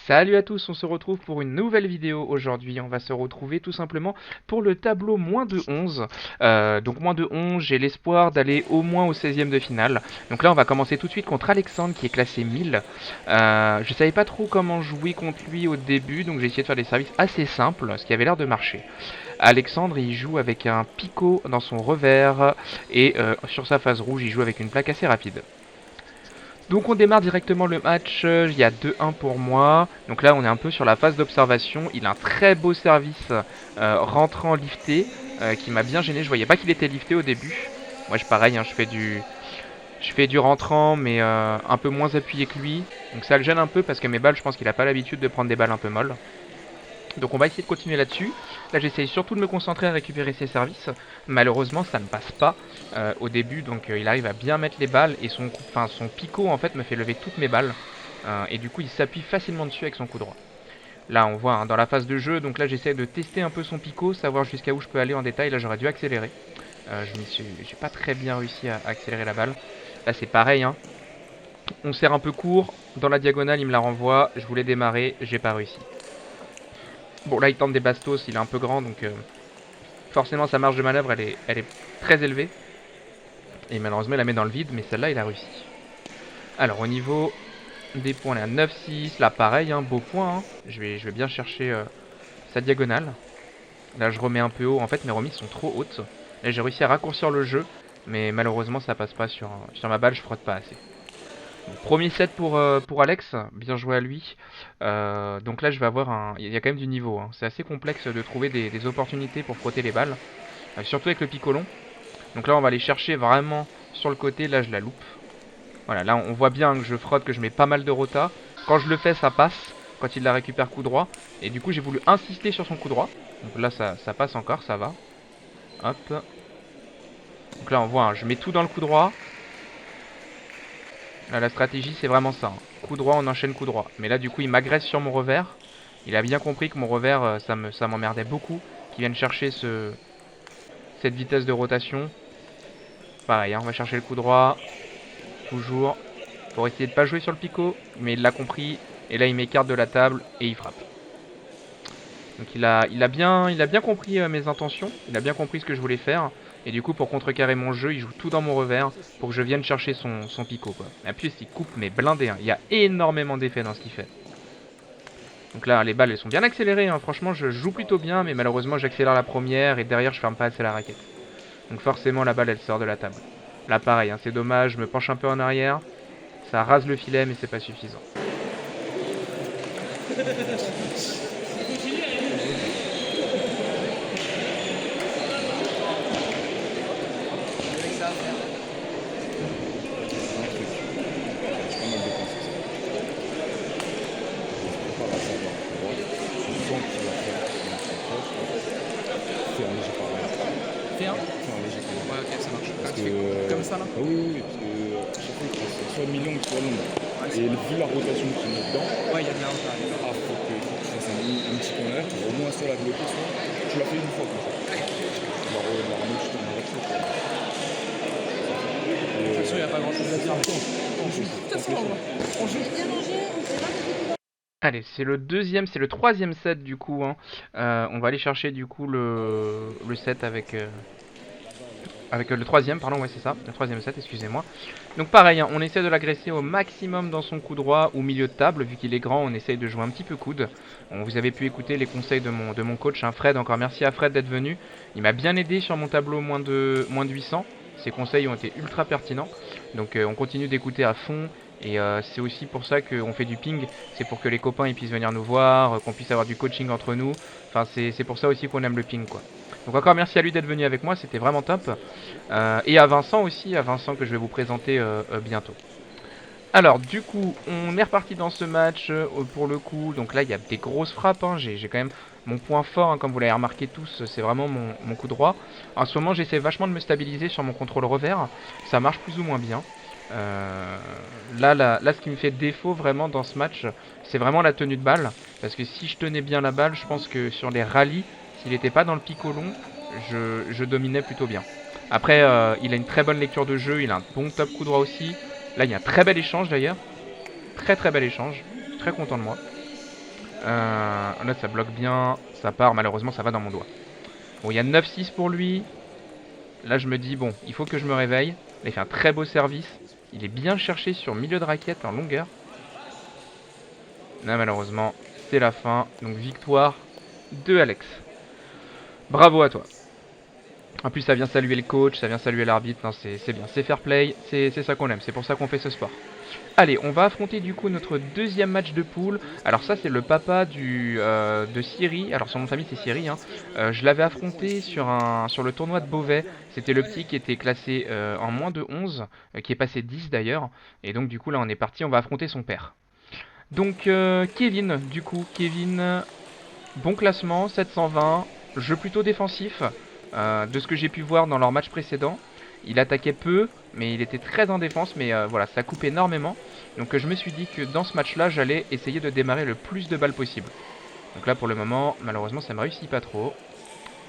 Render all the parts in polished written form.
Salut à tous, on se retrouve pour une nouvelle vidéo aujourd'hui. On va se retrouver tout simplement pour le tableau moins de 11. Donc moins de 11, j'ai l'espoir d'aller au moins au 16e de finale. Donc là on va commencer tout de suite contre Alexandre qui est classé 1000. Je savais pas trop comment jouer contre lui au début, donc j'ai essayé de faire des services assez simples, ce qui avait l'air de marcher. Alexandre il joue avec un picot dans son revers et sur sa phase rouge il joue avec une plaque assez rapide. Donc on démarre directement le match, il y a 2-1 pour moi. Donc là on est un peu sur la phase d'observation. Il a un très beau service rentrant lifté qui m'a bien gêné. Je voyais pas qu'il était lifté au début. Moi je pareil, hein, je fais du rentrant mais un peu moins appuyé que lui. Donc ça le gêne un peu parce que mes balles je pense qu'il a pas l'habitude de prendre des balles un peu molles. Donc on va essayer de continuer là-dessus. Là j'essaye surtout de me concentrer à récupérer ses services. Malheureusement ça ne passe pas au début, donc il arrive à bien mettre les balles et son picot en fait me fait lever toutes mes balles. Et du coup il s'appuie facilement dessus avec son coup droit. Là on voit hein, dans la phase de jeu, donc là j'essaie de tester un peu son picot, savoir jusqu'à où je peux aller en détail. Là j'aurais dû accélérer. J'ai pas très bien réussi à accélérer la balle. Là c'est pareil, hein. On serre un peu court, dans la diagonale il me la renvoie, je voulais démarrer, j'ai pas réussi. Bon là il tente des bastos, il est un peu grand donc forcément sa marge de manœuvre elle est très élevée. Et malheureusement il la met dans le vide, mais celle-là il a réussi. Alors au niveau des points, on est à 9-6, là pareil, hein, beau point. Hein. Je vais bien chercher sa diagonale. Là je remets un peu haut, en fait mes remises sont trop hautes. Là j'ai réussi à raccourcir le jeu, mais malheureusement ça passe pas sur ma balle, je frotte pas assez. Bon, premier set pour Alex, bien joué à lui. Donc là je vais avoir un... Il y a quand même du niveau, hein. C'est assez complexe de trouver des opportunités pour frotter les balles. Surtout avec le picolon. Donc là on va aller chercher vraiment sur le côté, là je la loupe. Voilà, là on voit bien que je frotte, que je mets pas mal de rota. Quand je le fais ça passe, quand il la récupère coup droit. Et du coup j'ai voulu insister sur son coup droit. Donc là ça passe encore, ça va. Hop. Donc là on voit, hein, je mets tout dans le coup droit. Là la stratégie c'est vraiment ça, hein. Coup droit, on enchaîne coup droit. Mais là du coup il m'agresse sur mon revers. Il a bien compris que mon revers ça m'emmerdait beaucoup. Qu'il vienne chercher cette vitesse de rotation. Pareil, hein, on va chercher le coup droit. Toujours. Pour essayer de pas jouer sur le picot. Mais il l'a compris. Et là il m'écarte de la table et il frappe. Donc il a bien compris mes intentions. Il a bien compris ce que je voulais faire. Et du coup pour contrecarrer mon jeu, il joue tout dans mon revers. Pour que je vienne chercher son picot quoi. Et puis il coupe mes blindés. Hein. Il y a énormément d'effets dans ce qu'il fait. Donc là les balles elles sont bien accélérées. Hein. Franchement je joue plutôt bien. Mais malheureusement j'accélère la première. Et derrière je ferme pas assez la raquette. Donc forcément la balle elle sort de la table. Là pareil, hein, c'est dommage, je me penche un peu en arrière. Ça rase le filet mais c'est pas suffisant. Fais un. Ouais, ok, ça marche. Parce que, comme ça là. Oui, oui, oui, parce que à chaque fois, il passe soit mi-longue, soit longue. Ouais, Et vu la rotation qu'il met dedans, ouais, il y a de la hauteur. faut que tu fasses un petit corner, au moins soit la bloquer, soit tu l'as fait une fois comme ça. Tu la ramènes juste en direction. De toute façon, il n'y a pas grand chose à dire. On joue tout à fait en vrai. On joue. Allez, c'est le troisième set du coup. Hein. On va aller chercher du coup le set avec le troisième, pardon, ouais c'est ça, le troisième set, excusez-moi. Donc pareil, hein, on essaie de l'agresser au maximum dans son coup droit ou milieu de table, vu qu'il est grand, on essaye de jouer un petit peu coude. Bon, vous avez pu écouter les conseils de mon coach, hein, Fred, encore merci à Fred d'être venu. Il m'a bien aidé sur mon tableau moins de 800, ses conseils ont été ultra pertinents. Donc on continue d'écouter à fond. Et c'est aussi pour ça qu'on fait du ping, c'est pour que les copains ils puissent venir nous voir, qu'on puisse avoir du coaching entre nous. Enfin c'est pour ça aussi qu'on aime le ping quoi. Donc encore merci à lui d'être venu avec moi, c'était vraiment top. Et à Vincent aussi, à Vincent que je vais vous présenter bientôt. Alors du coup, on est reparti dans ce match pour le coup. Donc là, il y a des grosses frappes. Hein. J'ai quand même mon point fort, hein, comme vous l'avez remarqué tous, c'est vraiment mon coup droit. En ce moment, j'essaie vachement de me stabiliser sur mon contrôle revers. Ça marche plus ou moins bien. Là, ce qui me fait défaut vraiment dans ce match, c'est vraiment la tenue de balle. Parce que si je tenais bien la balle, je pense que sur les rallyes, s'il n'était pas dans le pico long, je dominais plutôt bien. Après, il a une très bonne lecture de jeu, il a un bon top coup droit aussi. Là, il y a un très bel échange d'ailleurs. Très très bel échange. Je suis très content de moi. Là, ça bloque bien. Ça part, malheureusement, ça va dans mon doigt. Bon, il y a 9-6 pour lui. Là, je me dis, bon, il faut que je me réveille. Là, il fait un très beau service. Il est bien cherché sur milieu de raquette en longueur. Là, malheureusement, c'est la fin. Donc, victoire de Alex. Bravo à toi. En plus, ça vient saluer le coach, ça vient saluer l'arbitre. Non, c'est bien, c'est fair play, c'est ça qu'on aime, c'est pour ça qu'on fait ce sport. Allez, on va affronter du coup notre deuxième match de poule. Alors ça, c'est le papa de Siri. Alors son nom de famille, c'est Siri. Hein. Je l'avais affronté sur le tournoi de Beauvais. C'était le petit qui était classé en moins de 11, qui est passé 10 d'ailleurs. Et donc du coup, là, on est parti, on va affronter son père. Donc Kevin, du coup, Kevin, bon classement, 720, jeu plutôt défensif. De ce que j'ai pu voir dans leur match précédent, il attaquait peu, mais il était très en défense, mais voilà, ça coupe énormément. Donc je me suis dit que dans ce match-là, j'allais essayer de démarrer le plus de balles possible. Donc là, pour le moment, malheureusement, ça ne me réussit pas trop.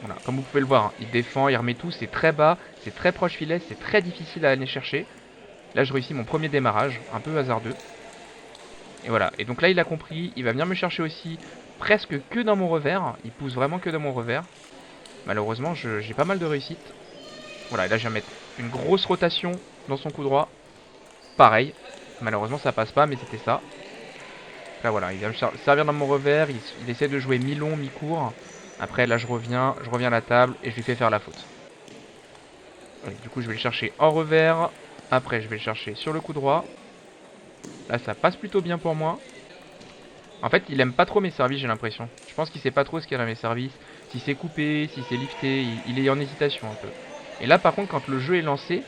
Voilà, comme vous pouvez le voir, hein, il défend, il remet tout, c'est très bas, c'est très proche filet, c'est très difficile à aller chercher. Là, je réussis mon premier démarrage, un peu hasardeux. Et voilà, et donc là, il a compris, il va venir me chercher aussi presque que dans mon revers. Il pousse vraiment que dans mon revers. Malheureusement, j'ai pas mal de réussite. Voilà, et là je viens mettre une grosse rotation dans son coup droit. Pareil, malheureusement ça passe pas, mais c'était ça. Là voilà, il vient me servir dans mon revers, il essaie de jouer mi-long, mi-court. Après là je reviens à la table et je lui fais faire la faute. Ouais, du coup je vais le chercher en revers. Après je vais le chercher sur le coup droit. Là ça passe plutôt bien pour moi. En fait il aime pas trop mes services, j'ai l'impression. Je pense qu'il sait pas trop ce qu'il y a dans mes services. Si c'est coupé, si c'est lifté, il est en hésitation un peu. Et là par contre quand le jeu est lancé,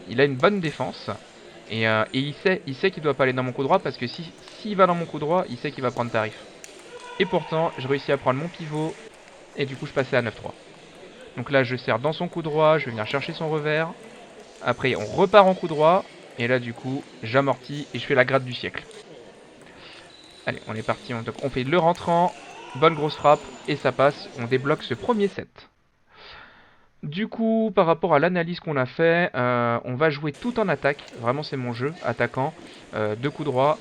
il a une bonne défense. Et il sait qu'il doit pas aller dans mon coup droit parce que s'il va dans mon coup droit, il sait qu'il va prendre tarif. Et pourtant, je réussis à prendre mon pivot et du coup je passais à 9-3. Donc là je sers dans son coup droit, je vais venir chercher son revers. Après on repart en coup droit et là du coup j'amortis et je fais la gratte du siècle. Allez, on est parti, on fait le rentrant, bonne grosse frappe et ça passe, on débloque ce premier set. Du coup, par rapport à l'analyse qu'on a fait, on va jouer tout en attaque. Vraiment, c'est mon jeu, attaquant, deux coups droits.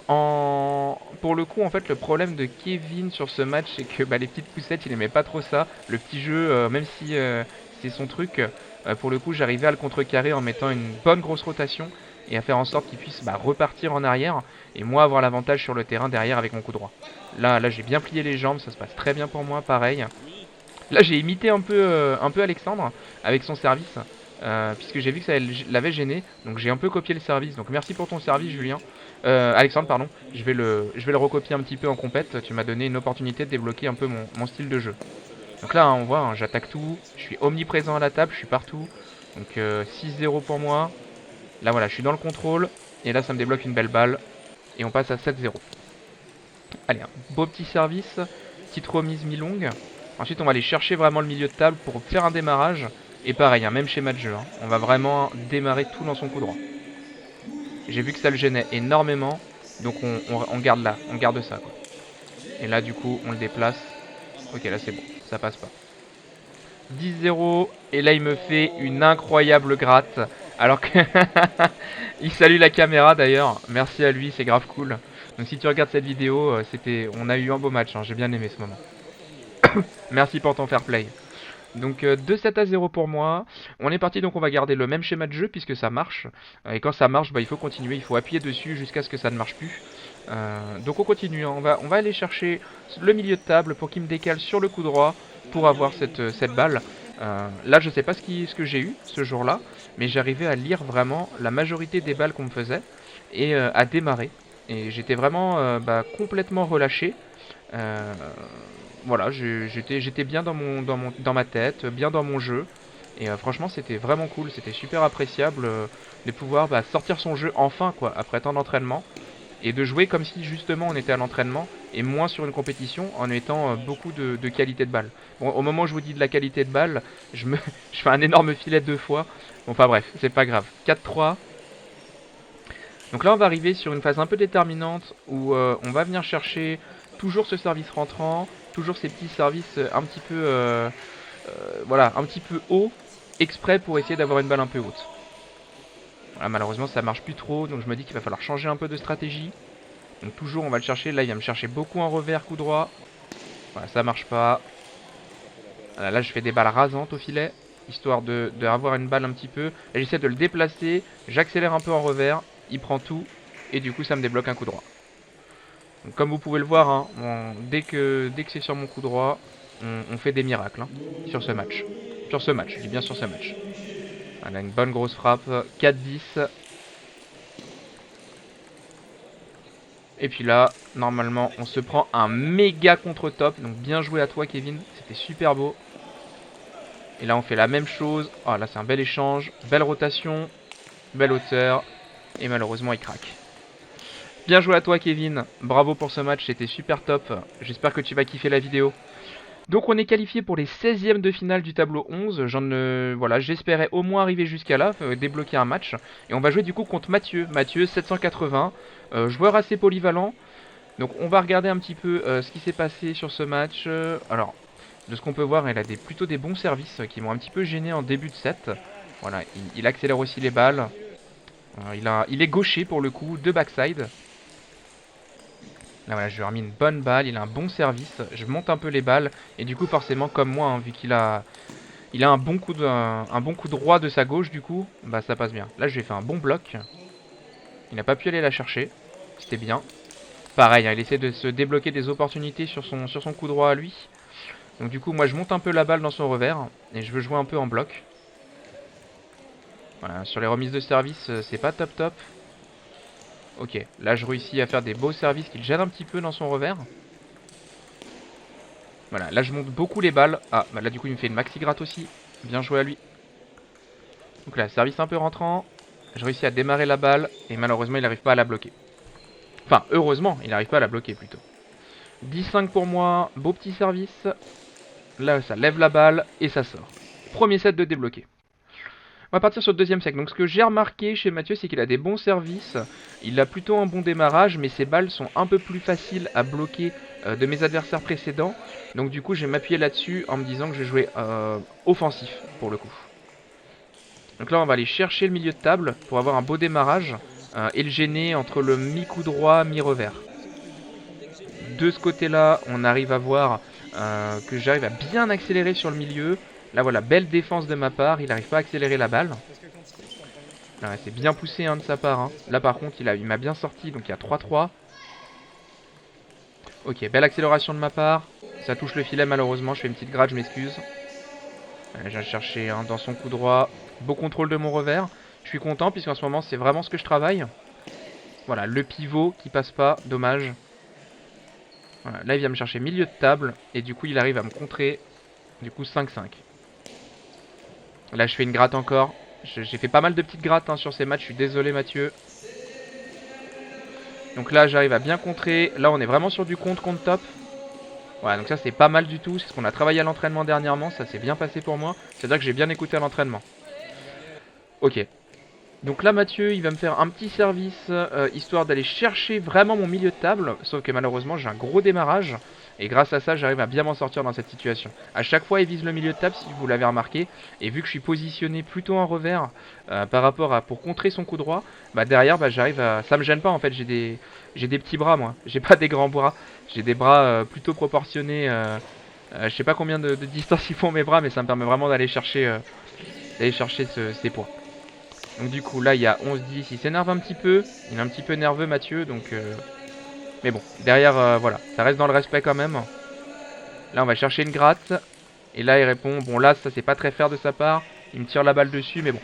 Pour le coup, en fait, le problème de Kevin sur ce match, c'est que les petites poussettes, il aimait pas trop ça. Le petit jeu, même si c'est son truc, pour le coup, j'arrivais à le contrecarrer en mettant une bonne grosse rotation et à faire en sorte qu'il puisse repartir en arrière et moi avoir l'avantage sur le terrain derrière avec mon coup droit. Là, j'ai bien plié les jambes, ça se passe très bien pour moi, pareil. Là j'ai imité un peu Alexandre avec son service, puisque j'ai vu que ça l'avait gêné, donc j'ai un peu copié le service. Donc merci pour ton service Julien. Alexandre pardon, je vais le recopier un petit peu en compète, tu m'as donné une opportunité de débloquer un peu mon style de jeu. Donc là on voit, hein, j'attaque tout, je suis omniprésent à la table, je suis partout. Donc 6-0 pour moi. Là voilà, je suis dans le contrôle, et là ça me débloque une belle balle, et on passe à 7-0. Allez, un beau petit service, petite remise mi-longue. Ensuite, on va aller chercher vraiment le milieu de table pour faire un démarrage. Et pareil, même schéma de jeu. Hein. On va vraiment démarrer tout dans son coup droit. J'ai vu que ça le gênait énormément. Donc on garde là, on garde ça. Quoi. Et là, du coup, on le déplace. Ok, là c'est bon, ça passe pas. 10-0. Et là, il me fait une incroyable gratte. Alors que... il salue la caméra d'ailleurs. Merci à lui, c'est grave cool. Donc si tu regardes cette vidéo, on a eu un beau match. Hein. J'ai bien aimé ce moment. Merci pour ton fair play. Donc 2-7-0 pour moi. On est parti, donc on va garder le même schéma de jeu puisque ça marche. Et quand ça marche, il faut continuer, il faut appuyer dessus jusqu'à ce que ça ne marche plus. Donc on continue, hein. On va aller chercher le milieu de table pour qu'il me décale sur le coup droit pour avoir cette balle. Là je sais pas ce que j'ai eu ce jour-là, mais j'arrivais à lire vraiment la majorité des balles qu'on me faisait et à démarrer. Et j'étais vraiment complètement relâché. Voilà, j'étais bien dans ma tête, bien dans mon jeu. Et franchement, c'était vraiment cool, c'était super appréciable de pouvoir sortir son jeu enfin, quoi, après tant d'entraînement. Et de jouer comme si justement on était à l'entraînement et moins sur une compétition en mettant beaucoup de qualité de balle. Bon, au moment où je vous dis de la qualité de balle, je fais un énorme filet 2 fois. Bon, enfin bref, c'est pas grave. 4-3. Donc là, on va arriver sur une phase un peu déterminante où on va venir chercher toujours ce service rentrant, toujours ces petits services un petit peu, voilà, un petit peu haut, exprès pour essayer d'avoir une balle un peu haute. Voilà, malheureusement, ça marche plus trop, donc je me dis qu'il va falloir changer un peu de stratégie. Donc toujours on va le chercher, là il va me chercher beaucoup en revers, coup droit. Voilà, ça marche pas. Voilà, là je fais des balles rasantes au filet, histoire de avoir une balle un petit peu. Et j'essaie de le déplacer, j'accélère un peu en revers, il prend tout, et du coup ça me débloque un coup droit. Donc, comme vous pouvez le voir, hein, dès que c'est sur mon coup droit, on fait des miracles hein, sur ce match. Sur ce match, je dis bien sur ce match. Voilà, une bonne grosse frappe, 4-10. Et puis là, normalement, on se prend un méga contre-top. Donc bien joué à toi, Kevin. C'était super beau. Et là, on fait la même chose. Oh, là, c'est un bel échange. Belle rotation. Belle hauteur. Et malheureusement, il craque. Bien joué à toi, Kevin. Bravo pour ce match. C'était super top. J'espère que tu vas kiffer la vidéo. Donc on est qualifié pour les 16e de finale du tableau 11. Voilà, j'espérais au moins arriver jusqu'à là, débloquer un match. Et on va jouer du coup contre Mathieu. Mathieu 780, joueur assez polyvalent. Donc on va regarder un petit peu ce qui s'est passé sur ce match. Alors, de ce qu'on peut voir, il a plutôt des bons services qui m'ont un petit peu gêné en début de set. Voilà, il accélère aussi les balles. Il est gaucher pour le coup, de backside. Là voilà, je lui ai remis une bonne balle, il a un bon service, je monte un peu les balles, et du coup forcément comme moi, hein, vu qu'il a, un bon coup droit de sa gauche du coup, bah ça passe bien. Là je lui ai fait un bon bloc, il n'a pas pu aller la chercher, c'était bien. Pareil, hein, il essaie de se débloquer des opportunités sur son coup droit à lui. Donc du coup moi je monte un peu la balle dans son revers, et je veux jouer un peu en bloc. Voilà, sur les remises de service, c'est pas top top. Ok, là je réussis à faire des beaux services qui le gênent un petit peu dans son revers. Voilà, là je monte beaucoup les balles. Ah, bah là du coup il me fait une maxi gratte aussi. Bien joué à lui. Donc là, service un peu rentrant. Je réussis à démarrer la balle et malheureusement il n'arrive pas à la bloquer. Enfin, heureusement, il n'arrive pas à la bloquer plutôt. 10-5 pour moi, beau petit service. Là ça lève la balle et ça sort. Premier set de débloqué. On va partir sur le deuxième set. Donc ce que j'ai remarqué chez Mathieu, c'est qu'il a des bons services. Il a plutôt un bon démarrage, mais ses balles sont un peu plus faciles à bloquer de mes adversaires précédents. Donc du coup, je vais m'appuyer là-dessus en me disant que je vais jouer offensif pour le coup. Donc là, on va aller chercher le milieu de table pour avoir un beau démarrage et le gêner entre le mi-coup droit, mi-revers. De ce côté-là, on arrive à voir que j'arrive à bien accélérer sur le milieu. Là voilà, belle défense de ma part, il n'arrive pas à accélérer la balle. C'est bien poussé hein, de sa part. Hein. Là par contre, il m'a bien sorti, donc il y a 3-3. Ok, belle accélération de ma part. Ça touche le filet malheureusement, je fais une petite gratte, je m'excuse. Je viens chercher hein, dans son coup droit. Beau contrôle de mon revers. Je suis content puisqu'en ce moment c'est vraiment ce que je travaille. Voilà, le pivot qui passe pas, dommage. Voilà, là il vient me chercher milieu de table et du coup il arrive à me contrer. Du coup 5-5. Là je fais une gratte encore. J'ai fait pas mal de petites grattes hein, sur ces matchs, je suis désolé Mathieu. Donc là j'arrive à bien contrer. Là on est vraiment sur du contre top. Voilà, donc ça c'est pas mal du tout. C'est ce qu'on a travaillé à l'entraînement dernièrement. Ça s'est bien passé pour moi. C'est-à-dire que j'ai bien écouté à l'entraînement. Ok. Donc là Mathieu il va me faire un petit service histoire d'aller chercher vraiment mon milieu de table. Sauf que malheureusement j'ai un gros démarrage. Et grâce à ça j'arrive à bien m'en sortir dans cette situation. A chaque fois il vise le milieu de table si vous l'avez remarqué. Et vu que je suis positionné plutôt en revers par rapport à pour contrer son coup droit. Bah derrière bah, j'arrive à... Ça me gêne pas en fait, j'ai des petits bras moi. J'ai pas des grands bras. J'ai des bras plutôt proportionnés. Je sais pas combien de distance ils font mes bras. Mais ça me permet vraiment d'aller chercher, ces points. Donc du coup là il y a 11-10, il s'énerve un petit peu, il est un petit peu nerveux Mathieu donc mais bon derrière voilà ça reste dans le respect quand même. Là on va chercher une gratte et là il répond bon là ça c'est pas très fair de sa part, il me tire la balle dessus mais bon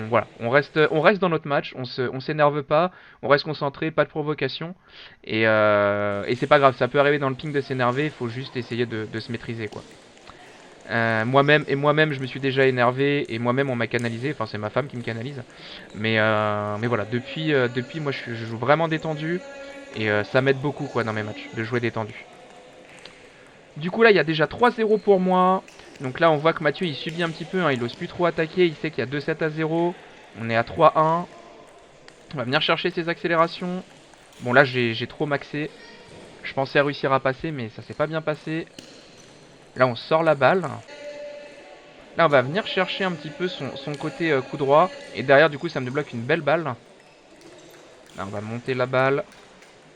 voilà on reste dans notre match, on s'énerve pas, on reste concentré, pas de provocation et c'est pas grave, ça peut arriver dans le ping de s'énerver, il faut juste essayer de se maîtriser quoi. Moi-même je me suis déjà énervé et moi-même on m'a canalisé, enfin c'est ma femme qui me canalise mais voilà depuis moi je joue vraiment détendu et ça m'aide beaucoup quoi dans mes matchs de jouer détendu. Du coup là il y a déjà 3-0 pour moi, donc là on voit que Mathieu il subit un petit peu hein, il ose plus trop attaquer, il sait qu'il y a 2-7-0, on est à 3-1, on va venir chercher ses accélérations. Bon là j'ai trop maxé, je pensais réussir à passer mais ça s'est pas bien passé. Là on sort la balle. Là on va venir chercher un petit peu son côté coup droit. Et derrière du coup ça me débloque une belle balle. Là on va monter la balle.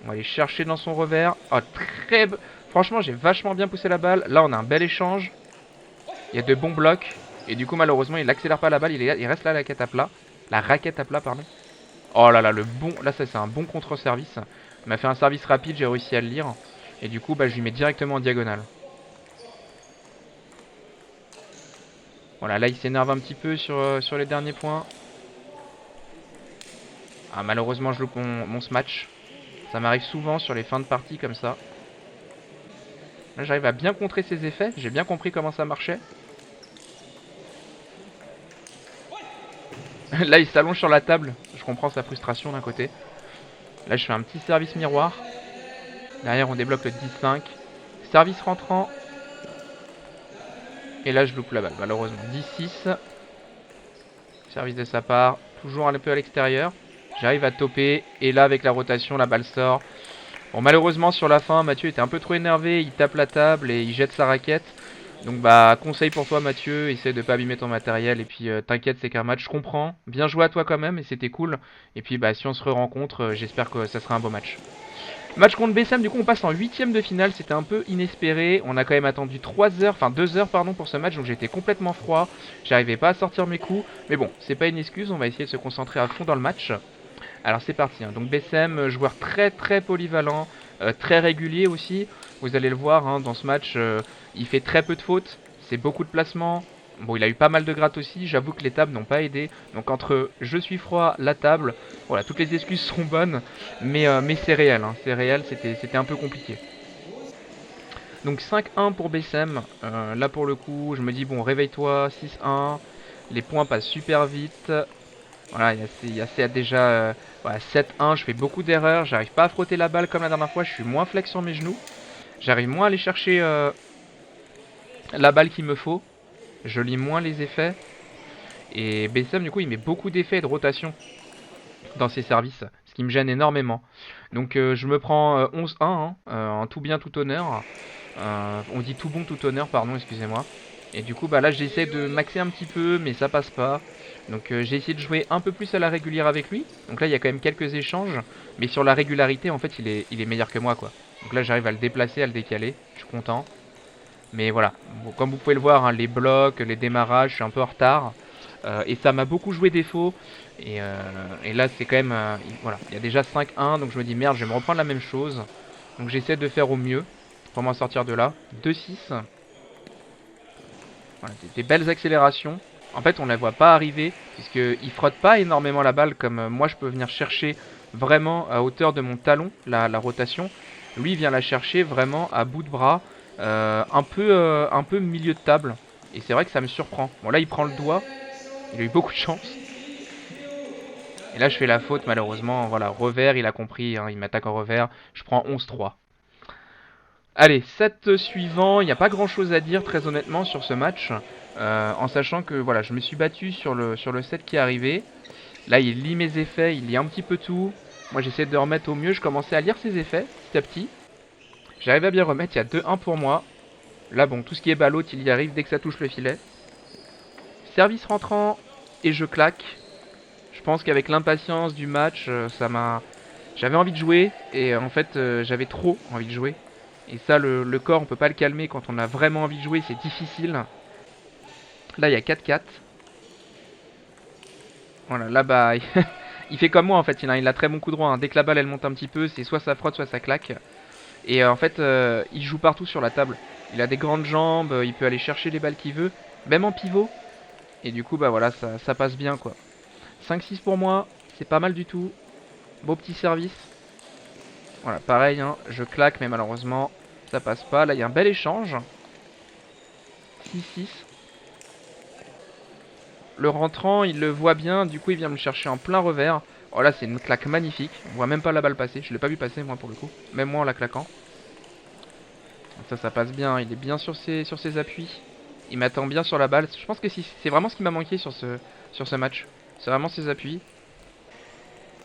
On va aller chercher dans son revers. Oh, franchement, j'ai vachement bien poussé la balle. Là, on a un bel échange. Il y a de bons blocs. Et du coup, malheureusement, il accélère pas la balle. Il reste là, la raquette à plat. La raquette à plat, pardon. Oh là là, le bon. Là, ça, c'est un bon contre-service. Il m'a fait un service rapide. J'ai réussi à le lire. Et du coup, bah, je lui mets directement en diagonale. Voilà, là, il s'énerve un petit peu sur les derniers points. Ah, malheureusement, je loupe mon smash. Ça m'arrive souvent sur les fins de partie comme ça. Là, j'arrive à bien contrer ses effets. J'ai bien compris comment ça marchait. Là, il s'allonge sur la table. Je comprends sa frustration d'un côté. Là, je fais un petit service miroir. Derrière, on débloque le 10-5. Service rentrant. Et là, je loupe la balle, malheureusement. 10-6. Service de sa part. Toujours un peu à l'extérieur. J'arrive à toper. Et là, avec la rotation, la balle sort. Bon, malheureusement, sur la fin, Mathieu était un peu trop énervé. Il tape la table et il jette sa raquette. Donc, bah, conseil pour toi, Mathieu. Essaie de pas abîmer ton matériel. Et puis, t'inquiète, c'est qu'un match. Je comprends. Bien joué à toi quand même. Et c'était cool. Et puis, bah, si on se re-rencontre, j'espère que ça sera un beau match. Match contre BSM, du coup on passe en 8ème de finale, c'était un peu inespéré, on a quand même attendu 3 heures, enfin 2 heures pardon pour ce match, donc j'étais complètement froid, j'arrivais pas à sortir mes coups, mais bon, c'est pas une excuse, on va essayer de se concentrer à fond dans le match. Alors c'est parti, hein. Donc BSM, joueur très très polyvalent, très régulier aussi, vous allez le voir hein, dans ce match, il fait très peu de fautes, c'est beaucoup de placements. Bon, il a eu pas mal de grattes aussi, j'avoue que les tables n'ont pas aidé. Donc entre je suis froid, la table, voilà, toutes les excuses sont bonnes. Mais c'est réel, hein, c'est réel, c'était un peu compliqué. Donc 5-1 pour BSM. Là pour le coup, je me dis bon, réveille-toi, 6-1. Les points passent super vite. Voilà, il y a déjà voilà, 7-1, je fais beaucoup d'erreurs. J'arrive pas à frotter la balle comme la dernière fois, je suis moins flex sur mes genoux. J'arrive moins à aller chercher la balle qu'il me faut. Je lis moins les effets. Et BSM du coup il met beaucoup d'effets et de rotation dans ses services, ce qui me gêne énormément. Donc je me prends 11-1 hein, en tout bien tout honneur. On dit tout bon tout honneur, pardon, excusez-moi. Et du coup bah là j'essaie de maxer un petit peu mais ça passe pas. Donc j'ai essayé de jouer un peu plus à la régulière avec lui. Donc là il y a quand même quelques échanges. Mais sur la régularité en fait il est meilleur que moi quoi. Donc là j'arrive à le déplacer, à le décaler. Je suis content. Mais voilà, bon, comme vous pouvez le voir, hein, les blocs, les démarrages, je suis un peu en retard. Et ça m'a beaucoup joué défaut. Et là, c'est quand même... voilà, il y a déjà 5-1, donc je me dis merde, je vais me reprendre la même chose. Donc j'essaie de faire au mieux pour m'en sortir de là. 2-6. Voilà, des belles accélérations. En fait, on ne la voit pas arriver, puisqu'il frotte pas énormément la balle, comme moi je peux venir chercher vraiment à hauteur de mon talon, la rotation. Lui, il vient la chercher vraiment à bout de bras, un peu milieu de table. Et c'est vrai que ça me surprend. Bon, là, il prend le doigt. Il a eu beaucoup de chance. Et là, je fais la faute, malheureusement. Voilà, revers, il a compris. Hein, il m'attaque en revers. Je prends 11-3. Allez, set suivant. Il n'y a pas grand-chose à dire, très honnêtement, sur ce match. En sachant que voilà, je me suis battu sur le set qui est arrivé. Là, il lit mes effets. Il lit un petit peu tout. Moi, j'essaie de remettre au mieux. Je commençais à lire ses effets, petit à petit. J'arrive à bien remettre. Il y a 2-1 pour moi. Là, bon, tout ce qui est ballot, il y arrive dès que ça touche le filet. Service rentrant. Et je claque. Je pense qu'avec l'impatience du match, j'avais envie de jouer et en fait j'avais trop envie de jouer. Et ça, le corps, on peut pas le calmer quand on a vraiment envie de jouer, c'est difficile. Là, il y a 4-4. Voilà, là bah, il fait comme moi en fait, il a très bon coup droit. Hein. Dès que la balle elle monte un petit peu, c'est soit ça frotte, soit ça claque. Et en fait, il joue partout sur la table. Il a des grandes jambes, il peut aller chercher les balles qu'il veut, même en pivot. Et du coup, bah voilà, ça passe bien quoi. 5-6 pour moi, c'est pas mal du tout. Beau petit service. Voilà, pareil, hein, je claque, mais malheureusement, ça passe pas. Là, il y a un bel échange. 6-6. Le rentrant, il le voit bien, du coup, il vient me chercher en plein revers. Oh là, c'est une claque magnifique. On voit même pas la balle passer. Je l'ai pas vu passer, moi, pour le coup. Même moi, en la claquant. Ça passe bien. Il est bien sur ses appuis. Il m'attend bien sur la balle. Je pense que c'est vraiment ce qui m'a manqué sur ce match. C'est vraiment ses appuis.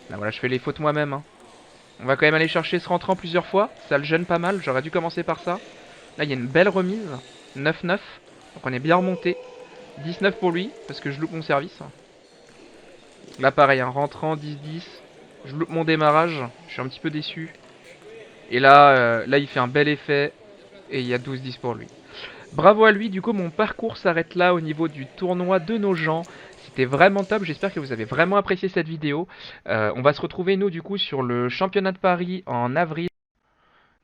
Là, voilà, je fais les fautes moi-même, hein. On va quand même aller chercher ce rentrant plusieurs fois. Ça le gêne pas mal. J'aurais dû commencer par ça. Là, il y a une belle remise. 9-9. Donc on est bien remonté. 19 pour lui, parce que je loupe mon service. Là, pareil, un rentrant, 10-10. Je loupe mon démarrage. Je suis un petit peu déçu. Et là, il fait un bel effet et il y a 12-10 pour lui. Bravo à lui, du coup mon parcours s'arrête là au niveau du tournoi de nos gens. C'était vraiment top, j'espère que vous avez vraiment apprécié cette vidéo. On va se retrouver nous du coup sur le championnat de Paris en avril.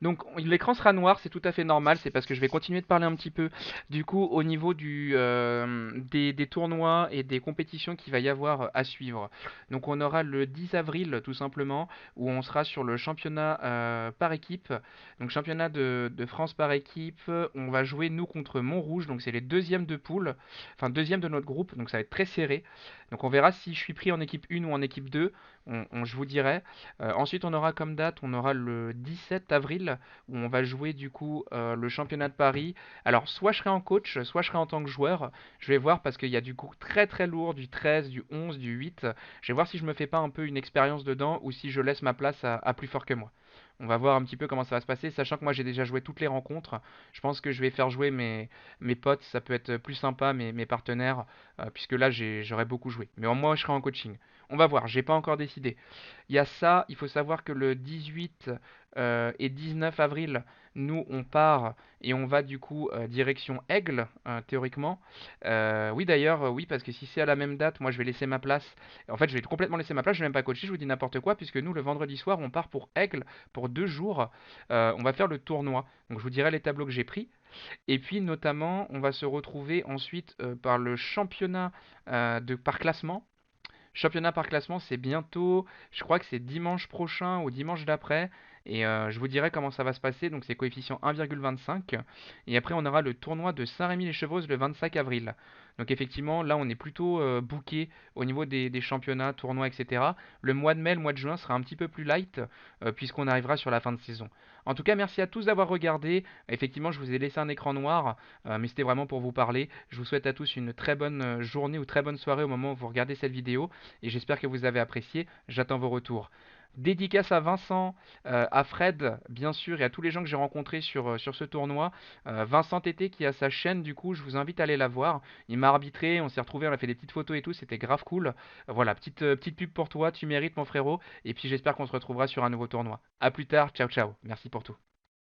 Donc l'écran sera noir, c'est tout à fait normal, c'est parce que je vais continuer de parler un petit peu du coup au niveau des tournois et des compétitions qu'il va y avoir à suivre. Donc on aura le 10 avril tout simplement où on sera sur le championnat par équipe, donc championnat de France par équipe, on va jouer nous contre Montrouge, donc c'est les deuxièmes de poule, enfin deuxième de notre groupe, donc ça va être très serré. Donc on verra si je suis pris en équipe 1 ou en équipe 2, je vous dirai. Ensuite, on aura comme date, on aura le 17 avril où on va jouer du coup le championnat de Paris. Alors, soit je serai en coach, soit je serai en tant que joueur. Je vais voir parce qu'il y a du coup très très lourd, du 13, du 11, du 8. Je vais voir si je me fais pas un peu une expérience dedans ou si je laisse ma place à plus fort que moi. On va voir un petit peu comment ça va se passer, sachant que moi j'ai déjà joué toutes les rencontres. Je pense que je vais faire jouer mes potes, ça peut être plus sympa, mes partenaires, puisque là j'aurais beaucoup joué. Mais au moins je serai en coaching. On va voir, j'ai pas encore décidé. Il y a ça, il faut savoir que le 18 et 19 avril, nous on part et on va du coup direction Aigle, théoriquement. Oui d'ailleurs, oui, parce que si c'est à la même date, moi je vais laisser ma place. En fait, je vais complètement laisser ma place, je vais même pas coacher, je vous dis n'importe quoi, puisque nous le vendredi soir, on part pour Aigle pour 2 jours. On va faire le tournoi. Donc je vous dirai les tableaux que j'ai pris. Et puis notamment, on va se retrouver ensuite par le championnat par classement. Championnat par classement, c'est bientôt, je crois que c'est dimanche prochain ou dimanche d'après. Et je vous dirai comment ça va se passer. Donc c'est coefficient 1,25. Et après, on aura le tournoi de Saint-Rémy-les-Chevreuse le 25 avril. Donc effectivement, là, on est plutôt booké au niveau des championnats, tournois, etc. Le mois de mai, le mois de juin sera un petit peu plus light puisqu'on arrivera sur la fin de saison. En tout cas, merci à tous d'avoir regardé. Effectivement, je vous ai laissé un écran noir, mais c'était vraiment pour vous parler. Je vous souhaite à tous une très bonne journée ou très bonne soirée au moment où vous regardez cette vidéo et j'espère que vous avez apprécié. J'attends vos retours. Dédicace à Vincent, à Fred, bien sûr, et à tous les gens que j'ai rencontrés sur ce tournoi. Vincent Tété qui a sa chaîne, du coup, je vous invite à aller la voir. Il m'a arbitré, on s'est retrouvés, on a fait des petites photos et tout, c'était grave cool. Voilà, petite pub pour toi, tu mérites mon frérot, et puis j'espère qu'on se retrouvera sur un nouveau tournoi. A plus tard, ciao ciao, merci pour tout.